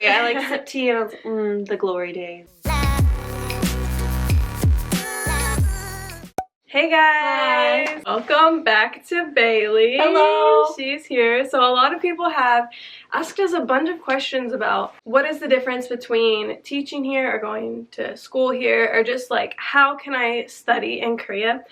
I like sip tea and I was, the glory days. Hey guys! Hi. Welcome back to Bailey. Hello! She's here. So a lot of people have asked us a bunch of questions about what is the difference between teaching here or going to school here, or just like how can I study in Korea?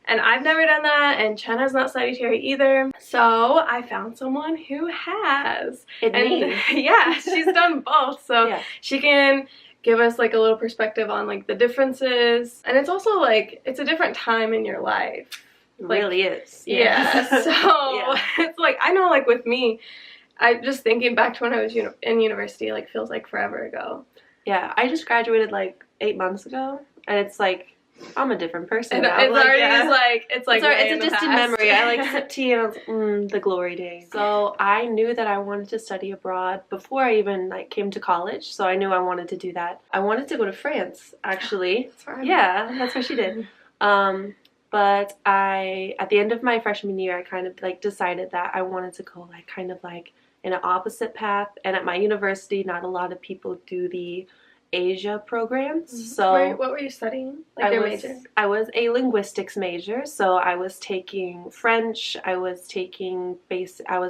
And I've never done that, and Chen has not studied here either. So I found someone who has. Me. Yeah, she's done both. So yeah. she can give us like a little perspective on like the differences, and it's also like it's a different time in your life. It like, really is. Yeah. So Yeah. it's like, I know, like with me, I just thinking back to when I was in university, like feels like forever ago. Yeah, I just graduated like 8 months ago, and it's like I'm a different person And now. it's like, already yeah. it's It's in a the distant past. memory. I like sip tea and I was, the glory days. So I knew that I wanted to study abroad before I even like came to college. So I knew I wanted to do that. I wanted to go to France, actually. That's right. Yeah, that's what she did. But at the end of my freshman year, I kind of like decided that I wanted to go like kind of like in an opposite path. And at my university, not a lot of people do the Asia programs. So what were you studying? Like your major? I was a linguistics major, so I was taking French, I was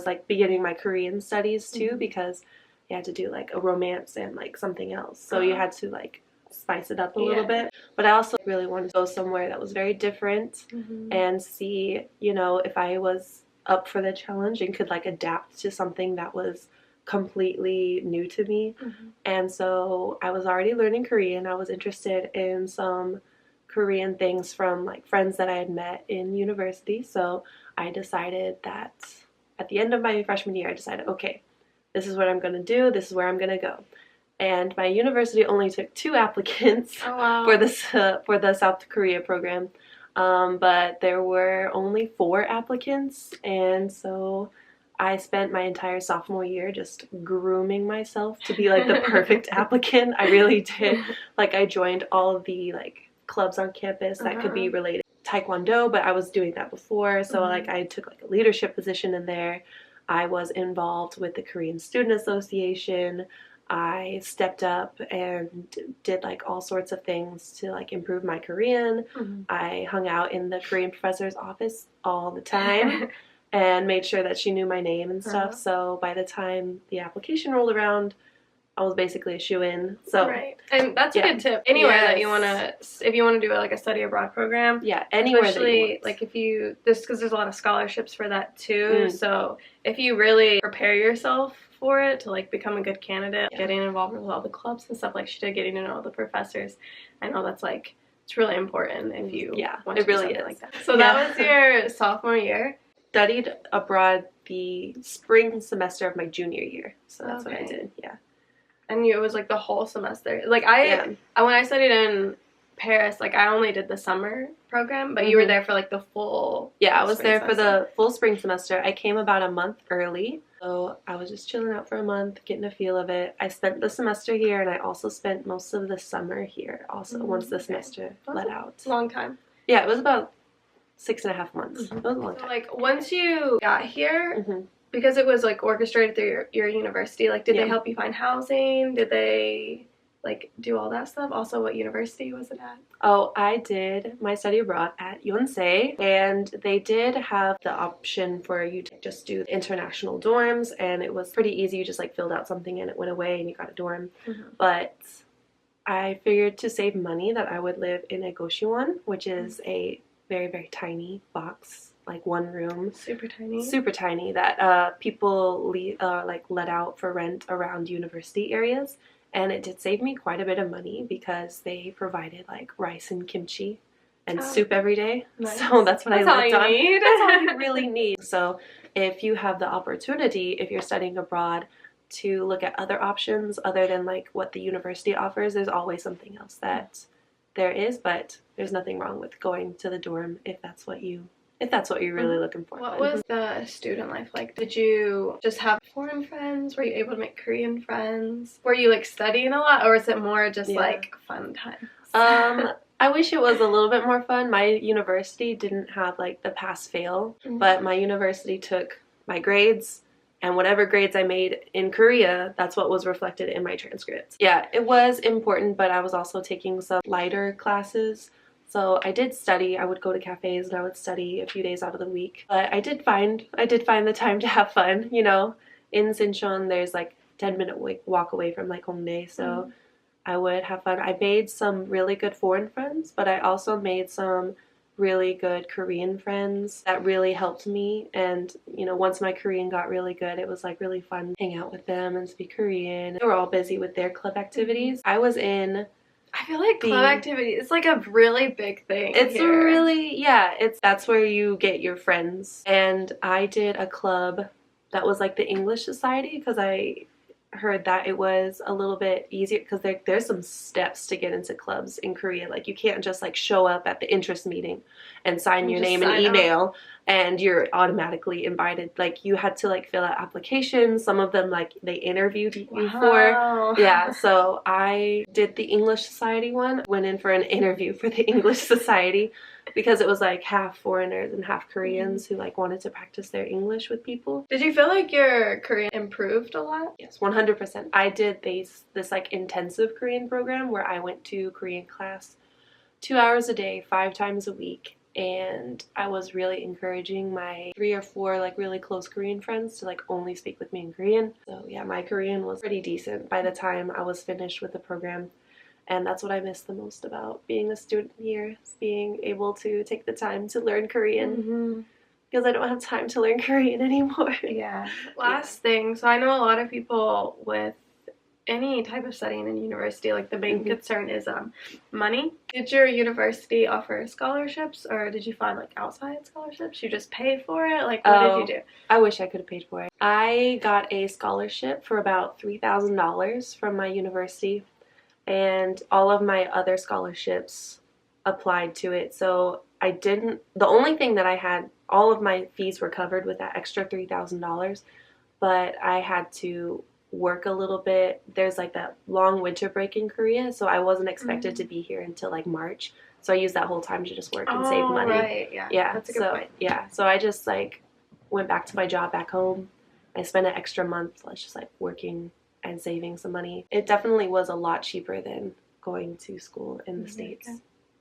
like beginning my Korean studies too, because you had to do like a romance and like something else. So you had to like spice it up a little bit. But I also really wanted to go somewhere that was very different and see, you know, if I was up for the challenge and could like adapt to something that was completely new to me. And so I was already learning Korean. I was interested in some Korean things from like friends that I had met in university. So I decided that at the end of my freshman year, I decided, okay, this is what I'm going to do. This is where I'm going to go. And my university only took 2 applicants for the South Korea program. But there were only 4 applicants, and so I spent my entire sophomore year just grooming myself to be like the perfect applicant. I really did. Like I joined all of the like clubs on campus that could be related to Taekwondo, but I was doing that before. So like I took like a leadership position in there. I was involved with the Korean Student Association. I stepped up and did like all sorts of things to like improve my Korean. I hung out in the Korean professor's office all the time. And made sure that she knew my name and stuff. So by the time the application rolled around, I was basically a shoo-in. So right, and that's a good tip. Anywhere that you want to, if you want to do like a study abroad program. Yeah, anywhere. Especially like if you because there's a lot of scholarships for that too. So if you really prepare yourself for it to like become a good candidate, getting involved with all the clubs and stuff like she did, getting to know all the professors, I know that's like it's really important if you want to do something like that. So that was your sophomore year. Studied abroad the spring semester of my junior year, so that's what I did. Yeah, and it was like the whole semester. Like when I studied in Paris, like I only did the summer program, but you were there for like the full. Yeah, I was there for the full spring semester. I came about a month early, so I was just chilling out for a month, getting a feel of it. I spent the semester here, and I also spent most of the summer here. Also, once the semester let out. It's a long time. Yeah, it was about 6.5 months. It was a long time. So, like, once you got here, because it was, like, orchestrated through your university, like, did they help you find housing? Did they, like, do all that stuff? Also, what university was it at? Oh, I did my study abroad at Yonsei, and they did have the option for you to just do international dorms, and it was pretty easy. You just, like, filled out something, and it went away, and you got a dorm. But I figured to save money that I would live in a Goshiwon, which is a very, very tiny box, like 1 room. Super tiny that people let out for rent around university areas. And it did save me quite a bit of money because they provided like rice and kimchi and soup every day. Nice. So that's what I lived on. That's all you really need. So if you have the opportunity, if you're studying abroad, to look at other options other than like what the university offers, there's always something else that there is, but there's nothing wrong with going to the dorm if that's what you're really looking for. What was the student life like? Did you just have foreign friends? Were you able to make Korean friends? Were you like studying a lot, or is it more just like fun times? I wish it was a little bit more fun. My university didn't have like the pass fail, but my university took my grades And whatever grades I made in Korea, that's what was reflected in my transcripts. Yeah, it was important, but I was also taking some lighter classes. So I did study. I would go to cafes and I would study a few days out of the week. But I did find the time to have fun, you know. In Sinchon, there's like 10-minute walk away from like Hongdae, so I would have fun. I made some really good foreign friends, but I also made some really good Korean friends that really helped me. And you know, once my Korean got really good, it was like really fun hang out with them and speak Korean. They were all busy with their club activities. I was in, I feel like club activity is like a really big thing. It's here. really, yeah, that's where you get your friends. And I did a club that was like the English Society, because I heard that it was a little bit easier, because there's some steps to get into clubs in Korea. Like you can't just like show up at the interest meeting and sign your name and email and you're automatically invited. Like you had to like fill out applications. Some of them like they interviewed you for. Yeah, so I did the English Society one, went in for an interview for the English Society because it was like half foreigners and half Koreans who like wanted to practice their English with people. Did you feel like your Korean improved a lot? Yes, 100%. I did this like intensive Korean program where I went to Korean class 2 hours a day, 5 times a week. And I was really encouraging my 3 or 4 like really close Korean friends to like only speak with me in Korean. So yeah, my Korean was pretty decent by the time I was finished with the program. And that's what I miss the most about being a student here, is being able to take the time to learn Korean. Because I don't have time to learn Korean anymore. Yeah. Last thing, so I know a lot of people with any type of studying in university, like the main concern is money. Did your university offer scholarships, or did you find like outside scholarships? You just pay for it? Like what did you do? I wish I could have paid for it. I got a scholarship for about $3,000 from my university, and all of my other scholarships applied to it. So the only thing that I had, all of my fees were covered with that extra $3,000, but I had to work a little bit. There's like that long winter break in Korea, so I wasn't expected to be here until like March. So I used that whole time to just work and save money. Right, yeah. That's a good point. Yeah, so I just like went back to my job back home. I spent an extra month just like working and saving some money. It definitely was a lot cheaper than going to school in the States.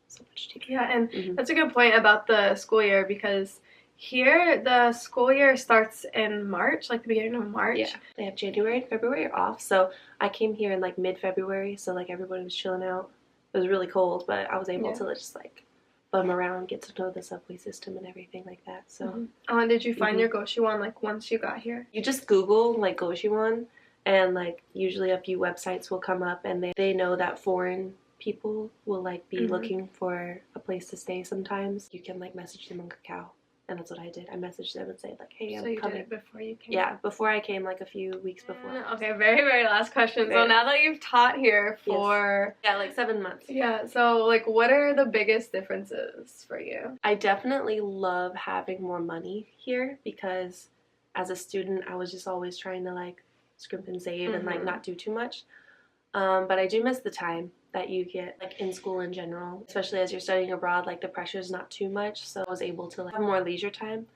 So much cheaper. Yeah, and that's a good point about the school year, because here the school year starts in March, like the beginning of March. Yeah, they have January and February off. So I came here in like mid-February, so like everybody was chilling out. It was really cold, but I was able to just like bum around, get to know the subway system and everything like that. So and did you find your Goshiwon like once you got here? You just Google like Goshiwon, and like usually a few websites will come up, and they know that foreign people will like be looking for a place to stay sometimes. You can like message them on Kakao. And that's what I did. I messaged them and said like, hey, I'm coming. So you did it before you came? Yeah, before I came, like a few weeks before. Okay, very, very last question. So now that you've taught here for... Yeah, like 7 months. Yeah, so like what are the biggest differences for you? I definitely love having more money here, because as a student, I was just always trying to like scrimp and save and like not do too much. But I do miss the time that you get like in school in general, especially as you're studying abroad. Like the pressure's not too much, so I was able to like have more leisure time.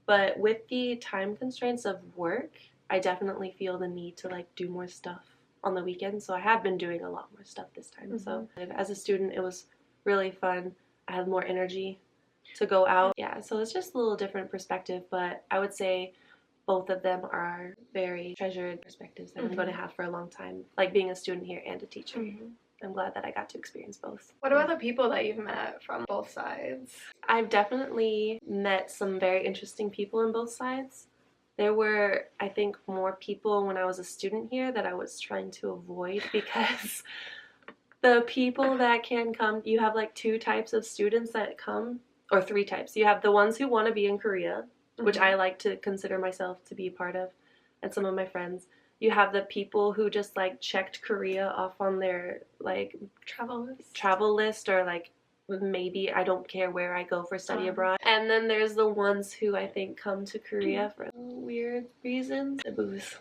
But with the time constraints of work, I definitely feel the need to like do more stuff on the weekends. So I have been doing a lot more stuff this time. So as a student, it was really fun. I had more energy to go out. Yeah, so it's just a little different perspective, but I would say both of them are very treasured perspectives that I'm going to have for a long time, like being a student here and a teacher. I'm glad that I got to experience both. What about the people that you've met from both sides? I've definitely met some very interesting people on both sides. There were, I think, more people when I was a student here that I was trying to avoid, because the people that can come, you have like 2 types of students that come, or 3 types. You have the ones who want to be in Korea, which I like to consider myself to be a part of, and some of my friends. You have the people who just like checked Korea off on their like travel list, or like maybe I don't care where I go for study abroad. And then there's the ones who I think come to Korea for weird reasons. The booze.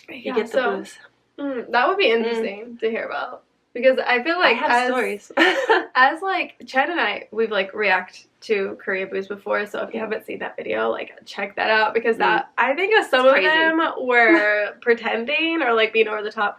You get the booze. That would be interesting to hear about. Because I feel like I have stories. as like Chen and I, we've like react to Korea boos before, so if you haven't seen that video, like check that out, because that I think some of them were pretending or like being over the top.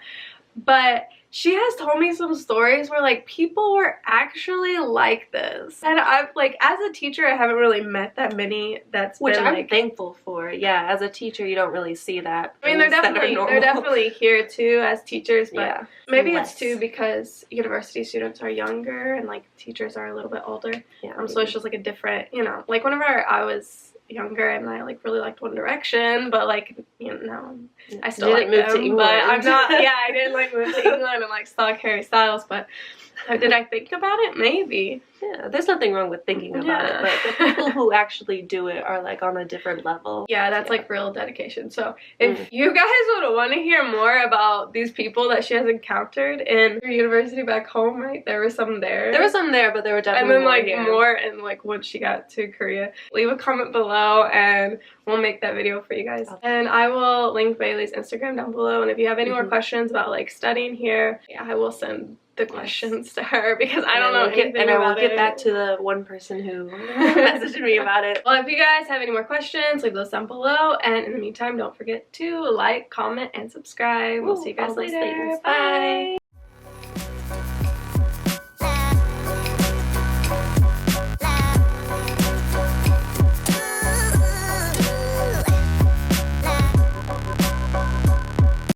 But she has told me some stories where like people were actually like this, and I've like, as a teacher, I haven't really met that many. Which I'm like, thankful for. Yeah, as a teacher, you don't really see that. I mean, they're definitely here too as teachers, but maybe it's too because university students are younger and like teachers are a little bit older. Yeah, so it's just like a different, you know, like whenever I was younger and I like really liked One Direction, but like, you know, I still like them, to England. But I'm not. Yeah, I didn't like move to England and like stalk Harry Styles, but did I think about it? Maybe. Yeah, there's nothing wrong with thinking about it, but the people who actually do it are like on a different level. Yeah, that's like real dedication. So if you guys would want to hear more about these people that she has encountered in her university back home, right? There were some there. There were some there, but there were definitely more. And then like more here. in like when she got to Korea. Leave a comment below and we'll make that video for you guys. And I will link Bailey's Instagram down below. And if you have any more questions about like studying here, yeah, I will send the questions to her, because I don't know anything about it. And I will get back to the one person who messaged me about it. Well, if you guys have any more questions, leave those down below. And in the meantime, don't forget to like, comment, and subscribe. We'll see you guys later. Bye.